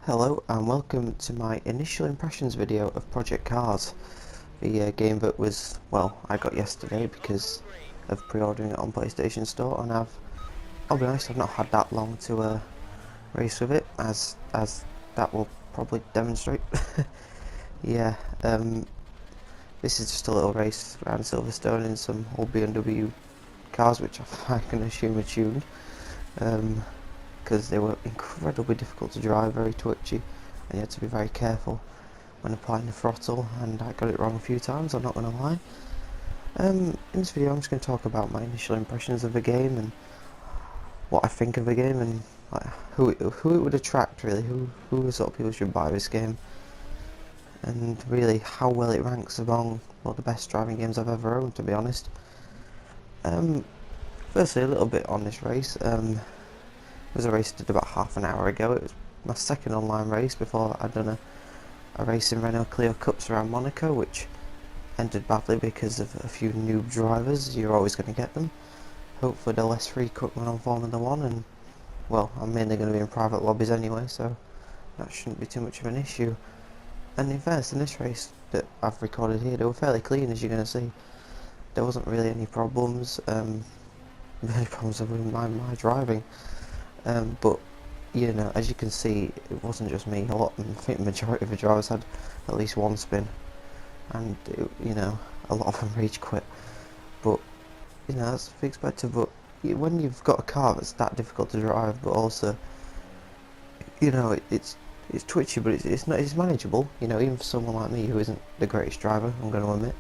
Hello and welcome to my initial impressions video of Project Cars, the game that I got yesterday because of pre-ordering it on PlayStation Store, and I'll be honest, I've not had that long to race with it, as that will probably demonstrate. Yeah, this is just a little race around Silverstone in some old BMW cars, which I can assume are tuned. Because they were incredibly difficult to drive, very twitchy, and you had to be very careful when applying the throttle, and I got it wrong a few times, I'm not going to lie. In this video I'm just going to talk about my initial impressions of the game and what I think of the game, and like, who it would attract really, who sort of people should buy this game, and really how well it ranks among the best driving games I've ever owned, to be honest. Firstly, a little bit on this race. It was a race I did about half an hour ago. It was my second online race before I'd done a race in Renault Clio Cups around Monaco, which ended badly because of a few noob drivers. You're always going to get them. Hopefully they're less frequent when I'm Formula 1, and well, I'm mainly going to be in private lobbies anyway, so that shouldn't be too much of an issue. And in fairness, in this race that I've recorded here, they were fairly clean, as you're going to see. There wasn't really any problems. Really problems with my driving. But you know, as you can see, it wasn't just me. I think the majority of the drivers had at least one spin, and you know, a lot of them rage quit. But you know, that's to be expected. But when you've got a car that's that difficult to drive, but also, you know, it's twitchy, but it's manageable. You know, even for someone like me who isn't the greatest driver, I'm going to admit,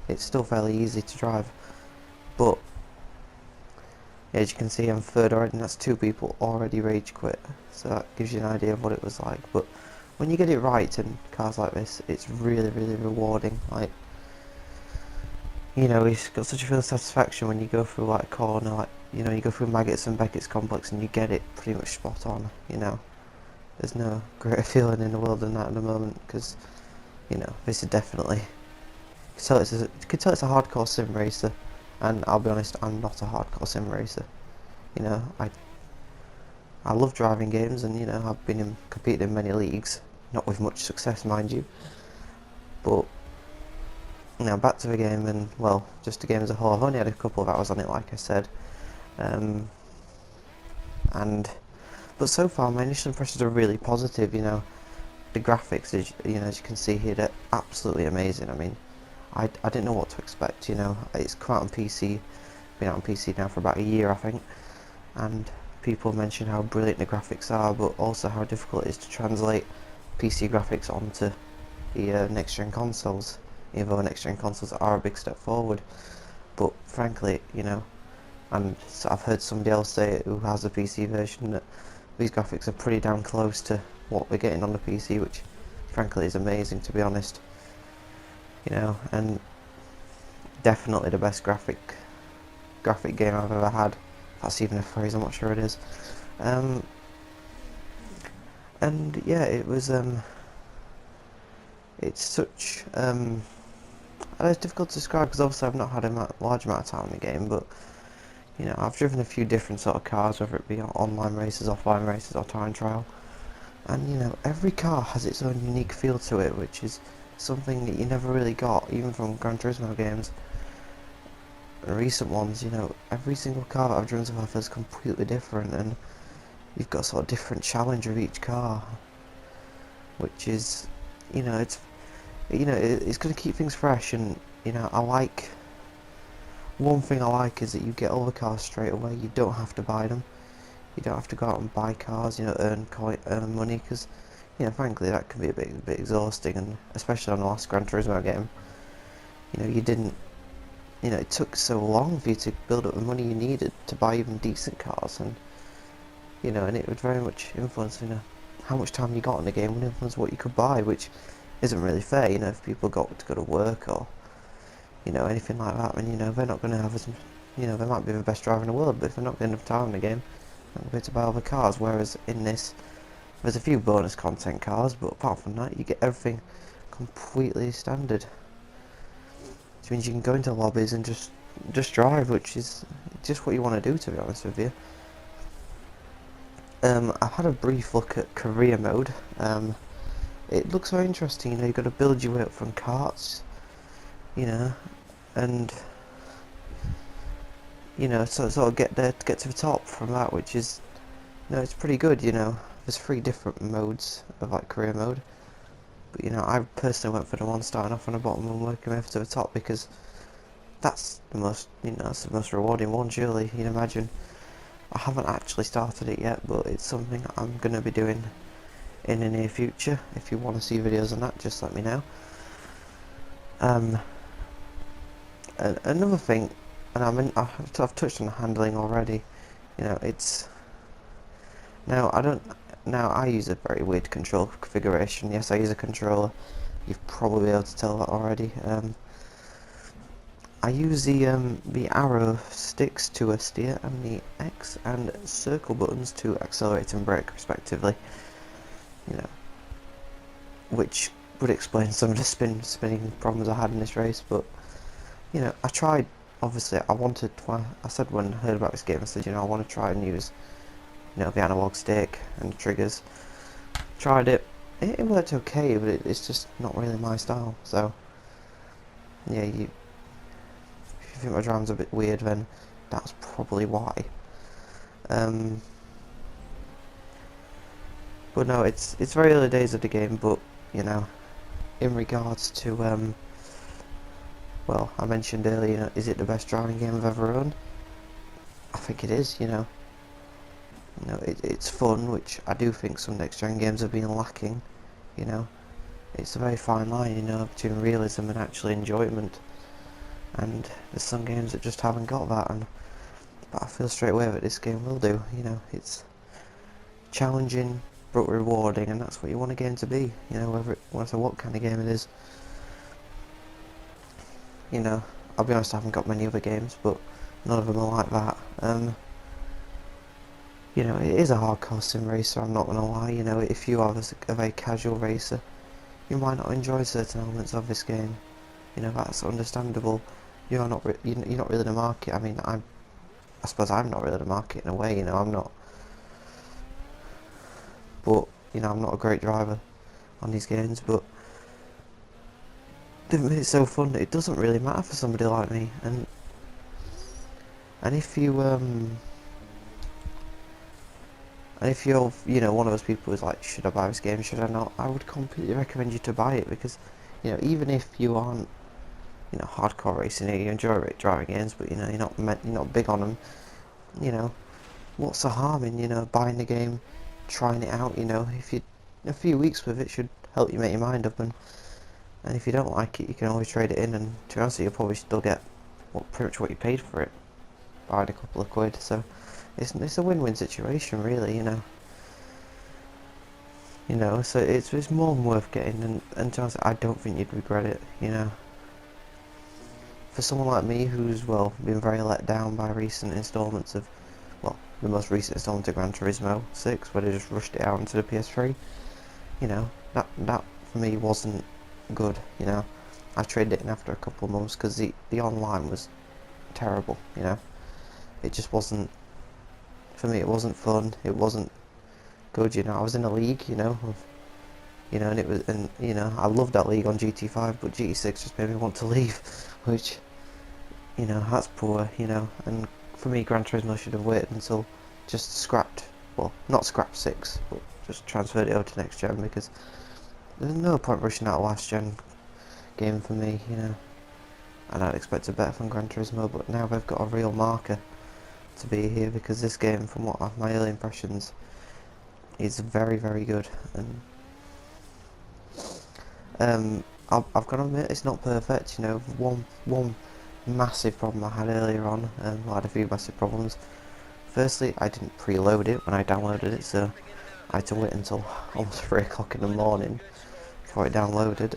it's still fairly easy to drive. But as you can see, I'm third already, and that's two people already rage quit, so that gives you an idea of what it was like. But when you get it right in cars like this, it's really rewarding. Like, you know, it's got such a feel of satisfaction when you go through like a corner, like, you know, you go through Maggots and Beckett's complex and you get it pretty much spot on. You know, there's no greater feeling in the world than that at the moment, because you know, this is definitely, you could tell it's a hardcore sim racer. And I'll be honest, I'm not a hardcore sim racer. You know, I love driving games, and you know, I've competed in many leagues, not with much success, mind you. But now back to the game, and well, just the game as a whole. I've only had a couple of hours on it, like I said, but so far my initial impressions are really positive. You know, the graphics, as you can see here, they're absolutely amazing. I mean, I didn't know what to expect. You know, it's come out on PC, been out on PC now for about a year, I think, and people mention how brilliant the graphics are, but also how difficult it is to translate PC graphics onto the next-gen consoles, even though next-gen consoles are a big step forward. But frankly, you know, and so I've heard somebody else say who has a PC version that these graphics are pretty damn close to what we're getting on the PC, which frankly is amazing, to be honest. You know, and definitely the best graphic game I've ever had. That's even a phrase, I'm not sure it is. And yeah, it was it's such it's difficult to describe because obviously I've not had a large amount of time in the game, but you know, I've driven a few different sort of cars, whether it be online races, offline races, or time trial, and you know, every car has its own unique feel to it, which is something that you never really got, even from Gran Turismo games and recent ones. You know, every single car that I've driven so far is completely different, and you've got sort of different challenge of each car, which is, you know, it's going to keep things fresh. And you know, one thing I like is that you get all the cars straight away. You don't have to buy them. You don't have to go out and buy cars, you know, earn money, because you know, frankly, that can be a bit exhausting, and especially on the last Gran Turismo game, you know, you know, it took so long for you to build up the money you needed to buy even decent cars, and you know, and it would very much influence, you know, how much time you got in the game would influence what you could buy, which isn't really fair. You know, if people got to go to work or you know, anything like that, and you know, they're not going to have as, you know, they might be the best driver in the world, but if they're not getting enough time in the game, they're not going to be able to buy all the cars. Whereas in this, there's a few bonus content cars, but apart from that, you get everything completely standard. Which means you can go into lobbies and just drive, which is just what you want to do, to be honest with you. I've had a brief look at career mode. It looks very interesting. You know, you've got to build your way up from carts. You know, and you know, sort of get to the top from that, which is, you know, it's pretty good. You know, there's 3 different modes of like career mode, but you know, I personally went for the one starting off on the bottom and working my way to the top because that's the most, you know, that's the most rewarding one. Surely, you'd imagine. I haven't actually started it yet, but it's something I'm gonna be doing in the near future. If you want to see videos on that, just let me know. Um, Another thing, and I've touched on handling already. You know, it's now I use a very weird control configuration. Yes, I use a controller. You've probably been able to tell that already. I use the arrow sticks to steer and the X and circle buttons to accelerate and brake respectively. You know, which would explain some of the spinning problems I had in this race, but you know, I tried. Obviously, I said when I heard about this game, I said, you know, I want to try and use, you know, the analog stick and the triggers. Tried it. It worked okay, but it's just not really my style. So, yeah, if you think my drum's a bit weird, then that's probably why. But no, it's very early days of the game, but you know, in regards to well, I mentioned earlier, you know, is it the best driving game I've ever run? I think it is. You know, it's fun, which I do think some next gen games have been lacking. You know, it's a very fine line, you know, between realism and actual enjoyment. And there's some games that just haven't got that, but I feel straight away that this game will do. You know, it's challenging but rewarding, and that's what you want a game to be. You know, no matter what kind of game it is. You know, I'll be honest, I haven't got many other games, but none of them are like that. You know, it is a hardcore sim racer, I'm not gonna lie. You know, if you are a very casual racer, you might not enjoy certain elements of this game. You know, that's understandable. You're not really the market. I mean, I suppose I'm not really the market in a way. You know, I'm not. But you know, I'm not a great driver on these games. But it's so fun. It doesn't really matter for somebody like me. And if you And if you're, you know, one of those people who's like, should I buy this game, should I not? I would completely recommend you to buy it because, you know, even if you aren't, you know, hardcore racing, you enjoy driving games, but you know, you're not big on them. You know, what's the harm in, you know, buying the game, trying it out? You know, if you a few weeks with it should help you make your mind up, and if you don't like it, you can always trade it in, and to be honest, you'll probably still get pretty much what you paid for it, buying a couple of quid. So it's a win-win situation, really. You know, so it's more than worth getting, and to be honest, I don't think you'd regret it. You know, for someone like me who's, well, been very let down by recent installments of, well, the most recent installment of Gran Turismo 6, where they just rushed it out into the PS3. You know, that for me wasn't good. You know, I traded it in after a couple of months because the online was terrible. You know, it just wasn't, for me, it wasn't fun. It wasn't good. You know, I was in a league, you know, and you know, I loved that league on GT5, but GT6 just made me want to leave, which, you know, that's poor. You know, and for me, Gran Turismo should have waited until just scrapped, well, not scrapped 6, but just transferred it over to next gen, because there's no point rushing out a last gen game for me. You know, and I'd expect a better from Gran Turismo, but now they've got a real marker to be here, because this game, from what my early impressions, is very, very good. And I've got to admit, it's not perfect. You know, one massive problem I had earlier on, I had a few massive problems. Firstly, I didn't preload it when I downloaded it, so I had to wait until almost 3 o'clock in the morning before it downloaded,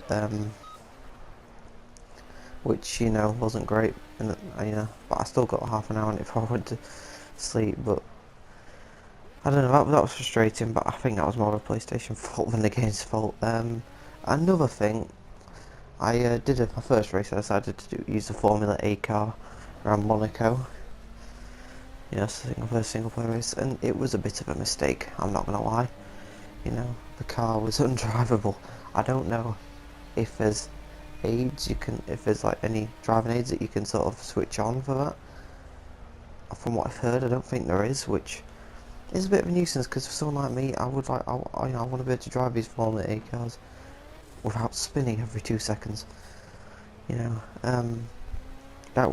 which, you know, wasn't great, and you know, but I still got half an hour on it before I went to sleep. But I don't know, that was frustrating, but I think that was more of a PlayStation fault than the game's fault. Another thing, I did my first race. I decided to use the Formula A car around Monaco. you know, first single player race, and it was a bit of a mistake. I'm not gonna lie. You know, the car was undrivable. I don't know if there's aids if there's like any driving aids that you can sort of switch on for that. From what I've heard, I don't think there is, which is a bit of a nuisance because for someone like me, I would like, you know, I want to be able to drive these Formula E cars without spinning every 2 seconds. You know, that.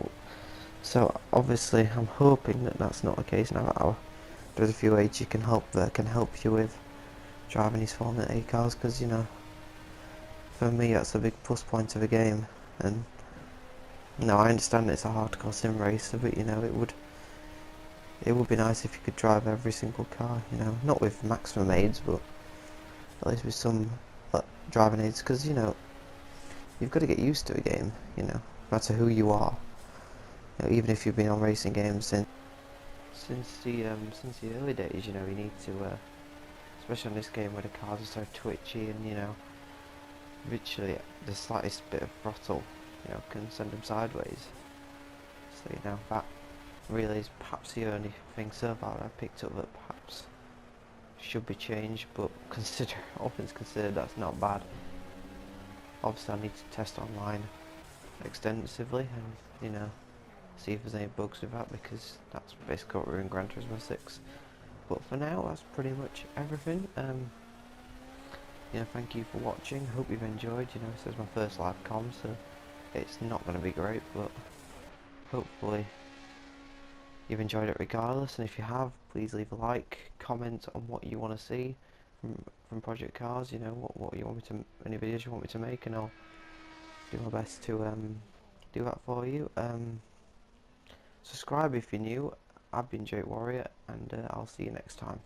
So obviously, I'm hoping that that's not the case now. There's a few aids you can help you with driving these Formula E cars, because you know, for me that's a big plus point of the game. And no, I understand it's a hardcore sim racer, but you know, it would be nice if you could drive every single car. You know, not with maximum aids, but at least with some driving aids, because you know, you've got to get used to a game. You know, no matter who you are. You know, even if you've been on racing games since the early days, you know, you need to, especially on this game where the cars are so twitchy, and you know, literally the slightest bit of throttle, you know, can send them sideways. So you know, that really is perhaps the only thing so far I picked up that perhaps should be changed, but all things considered, that's not bad. Obviously I need to test online extensively and, you know, see if there's any bugs with that, because that's basically what we're in Gran Turismo 6. But for now, that's pretty much everything. You know, thank you for watching. Hope you've enjoyed. You know, this is my first live com, so it's not going to be great, but hopefully you've enjoyed it regardless. And if you have, please leave a like, comment on what you want to see from Project Cars. You know, what you want me to, any videos you want me to make, and I'll do my best to do that for you. Subscribe if you're new. I've been Jake Warrior, and I'll see you next time.